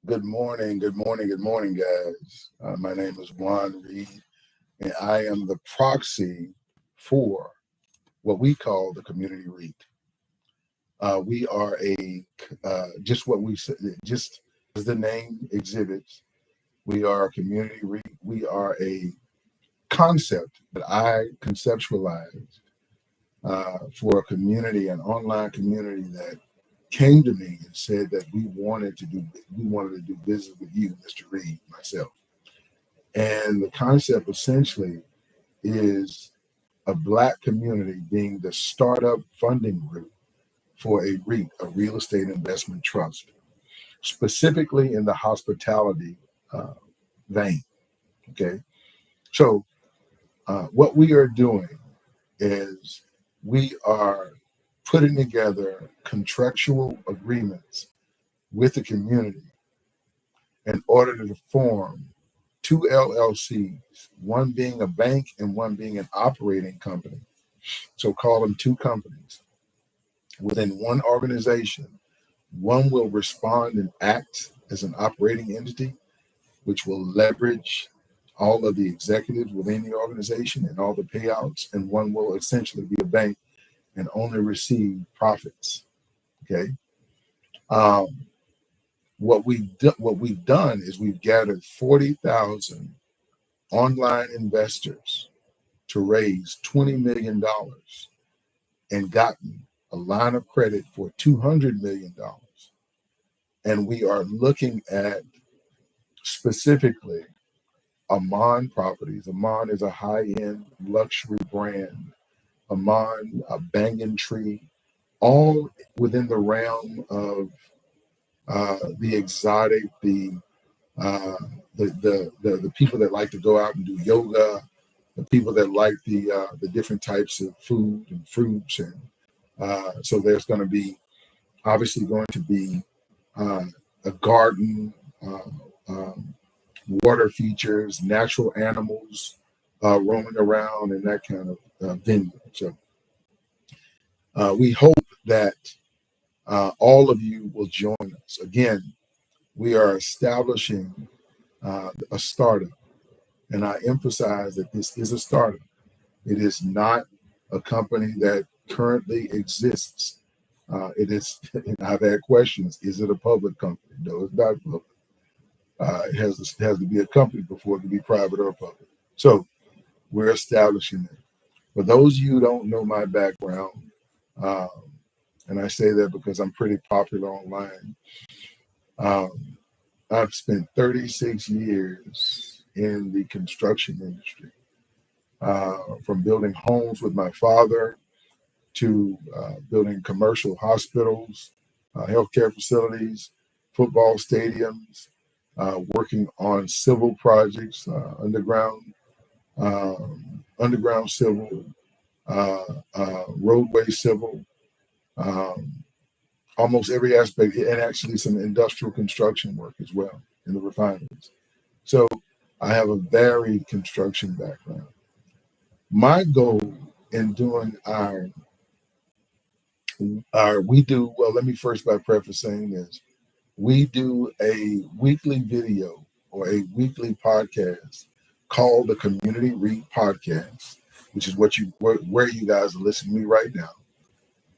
Good morning, good morning, good morning, guys. My name is Reit, and I am the proxy for what we call the Community REIT. We are just what we said, just as the name exhibits, we are a community REIT. We are a concept that I conceptualized for a community, an online community that came to me and said that we wanted to do business with you, Mr. Reed, myself. And the concept essentially is a Black community being the startup funding group for a REIT, a real estate investment trust, specifically in the hospitality uh, vein. Okay. So, what we are doing is we are putting together contractual agreements with the community in order to form two LLCs, one being a bank and one being an operating company. So call them two companies within one organization. One will respond and act as an operating entity, which will leverage all of the executives within the organization and all the payouts, and one will essentially be a bank and only receive profits. Okay. Um, what we've done is we've gathered 40,000 online investors to raise $20 million and gotten a line of credit for $200 million. And we are looking at specifically Amman Properties. Amman is a high-end luxury brand. Amman, a Banyan Tree, all within the realm of the exotic, uh, the people that like to go out and do yoga, the people that like the different types of food and fruits, and so there's going to be obviously going to be uh, a garden, uh, um, water features, natural animals roaming around, and that kind of venue. So we hope that all of you will join us. Again, we are establishing a startup, and I emphasize that this is a startup. It is not a company that currently exists. It is. I've had questions. Is it a public company? No, it's not public. It has to be a company before it can be private or public. So we're establishing it. For those of you who don't know my background, um, and I say that because I'm pretty popular online, um, I've spent 36 years in the construction industry, from building homes with my father to building commercial hospitals, healthcare facilities, football stadiums, working on civil projects, underground civil, roadway civil, um, almost every aspect, and actually some industrial construction work as well in the refineries. So I have a varied construction background. My goal in doing we do well. Let me first by prefacing this: we do a weekly video or a weekly podcast called the Community REIT Podcast, which is where you guys are listening to me right now,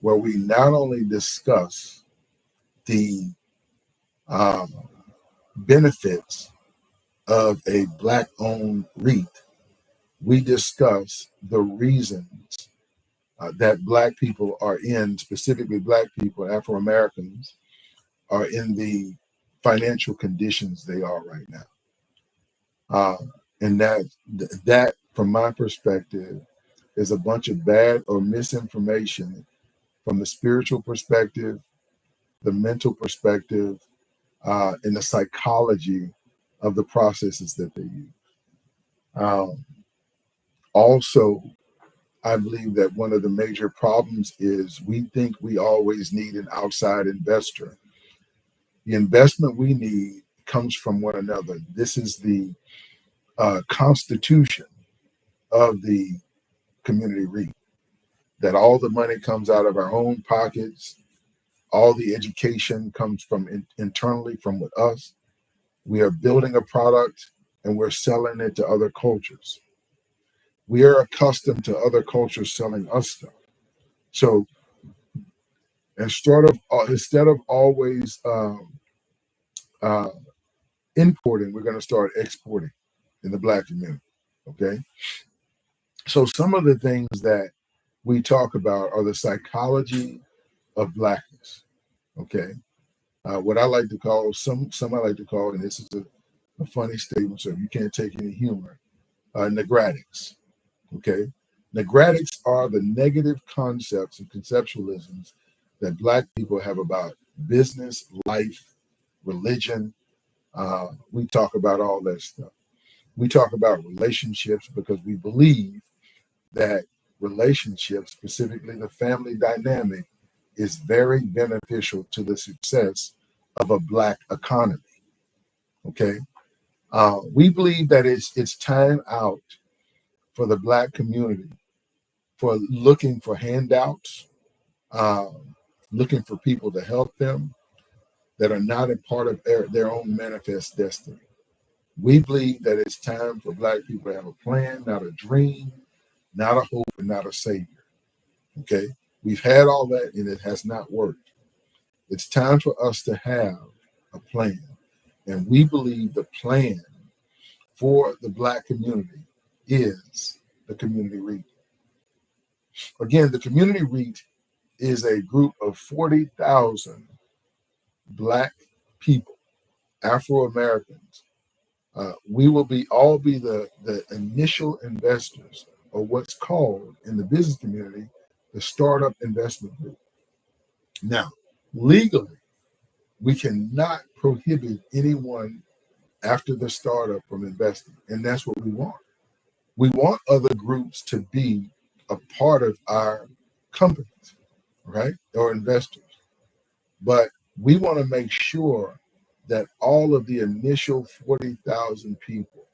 where we not only discuss the um, benefits of a Black-owned REIT, we discuss the reasons that Black people are in, specifically Black people, Afro Americans, are in the financial conditions they are right now. And that, from my perspective, is a bunch of bad or misinformation from the spiritual perspective, the mental perspective, and the psychology of the processes that they use. Um, Also, I believe that one of the major problems is we think we always need an outside investor. The investment we need comes from one another. This is the constitution of the community REIT, that all the money comes out of our own pockets, all the education comes from internally from with us, We are building a product and we're selling it to other cultures. We are accustomed to other cultures selling us stuff. So instead of always uh, importing, we're going to start exporting in the Black community. Okay. So some of the things that we talk about are the psychology of Blackness. Okay. What I like to call some I like to call, and this is a funny statement, so if you can't take any humor, negratics. Okay. Negratics are the negative concepts and conceptualisms that Black people have about business, life, religion. We talk about all that stuff. We talk about relationships because we believe that relationships, specifically the family dynamic, is very beneficial to the success of a Black economy. Okay. We believe that it's time out for the Black community for looking for handouts, looking for people to help them that are not a part of their own manifest destiny. We believe that it's time for Black people to have a plan, not a dream, not a hope, and not a savior. Okay. We've had all that and it has not worked. It's time for us to have a plan. And we believe the plan for the Black community is the community REIT. Again, the community REIT is a group of 40,000 Black people, Afro Americans. We will all be the initial investors, or what's called in the business community the startup investment group. Now, legally, we cannot prohibit anyone after the startup from investing, and that's what we want. We want other groups to be a part of our companies, right, or investors. But we want to make sure that all of the initial 40,000 people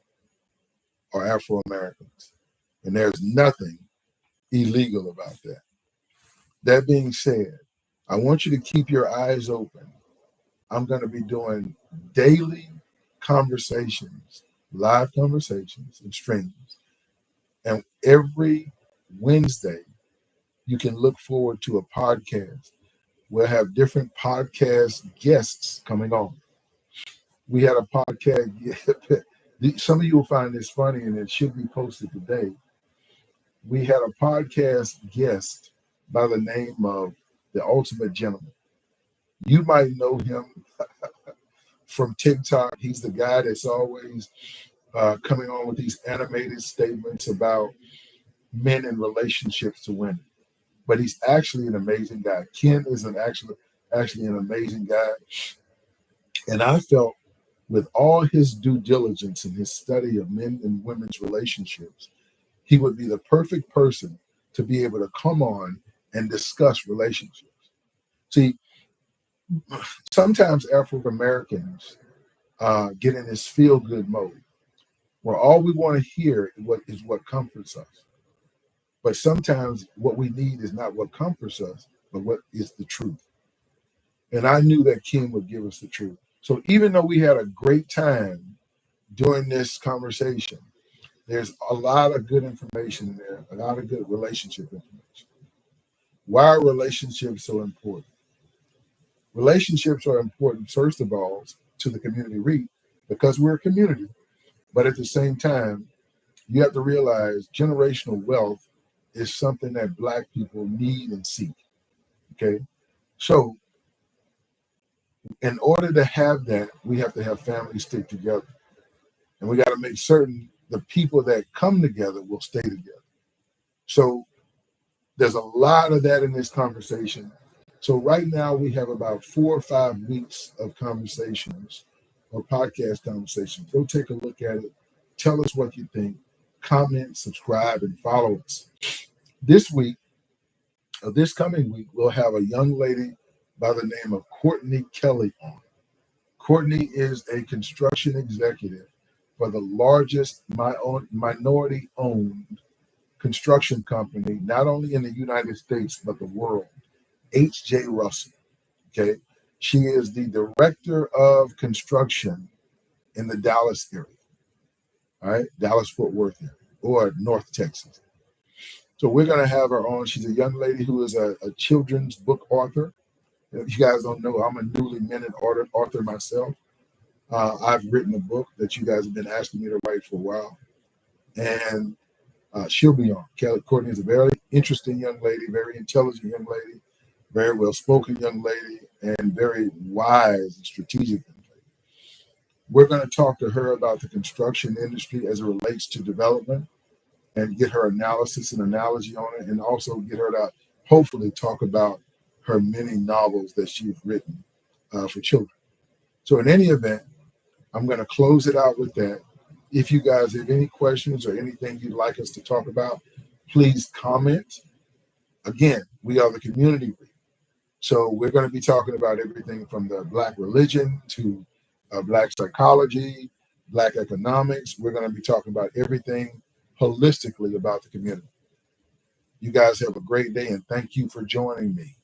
are Afro Americans. And there's nothing illegal about that. That being said, I want you to keep your eyes open. I'm going to be doing daily conversations, live conversations and streams. And every Wednesday, you can look forward to a podcast. We'll have different podcast guests coming on. We had a podcast. Some of you will find this funny, and it should be posted today. We had a podcast guest by the name of The Ultimate Gentleman. You might know him from TikTok. He's the guy that's always coming on with these animated statements about men and relationships to women. But he's actually an amazing guy. Ken is actually an amazing guy. And I felt with all his due diligence and his study of men and women's relationships, he would be the perfect person to be able to come on and discuss relationships. See, sometimes African Americans get in this feel good mode where all we want to hear is what comforts us. But sometimes what we need is not what comforts us, but what is the truth. And I knew that Ken would give us the truth. So even though we had a great time during this conversation, there's a lot of good information in there, a lot of good relationship information. Why are relationships so important? Relationships are important, first of all, to the community REIT because we're a community. But at the same time, you have to realize generational wealth is something that Black people need and seek. Okay. So in order to have that, we have to have families stick together. And we got to make certain the people that come together will stay together. So there's a lot of that in this conversation. So right now we have about 4 or 5 weeks of conversations or podcast conversations. Go take a look at it. Tell us what you think. Comment, subscribe, and follow us. This coming week, we'll have a young lady by the name of Courtney Kelly on. Courtney is a construction executive for the largest minority-owned construction company, not only in the United States, but the world, H.J. Russell. Okay. She is the director of construction in the Dallas area, all right, Dallas-Fort Worth area, or North Texas. So we're going to have her on. She's a young lady who is a children's book author. If you guys don't know, I'm a newly minted author myself. I've written a book that you guys have been asking me to write for a while, and she'll be on. Kelly Courtney is a very interesting young lady, very intelligent young lady, very well-spoken young lady, and very wise and strategic young lady. We're going to talk to her about the construction industry as it relates to development and get her analysis and analogy on it, and also get her to hopefully talk about her many novels that she's written for children. So in any event, I'm going to close it out with that. If you guys have any questions or anything you'd like us to talk about, please comment. Again, we are the community. So we're going to be talking about everything from the Black religion to Black psychology, Black economics. We're going to be talking about everything holistically about the community. You guys have a great day, and thank you for joining me.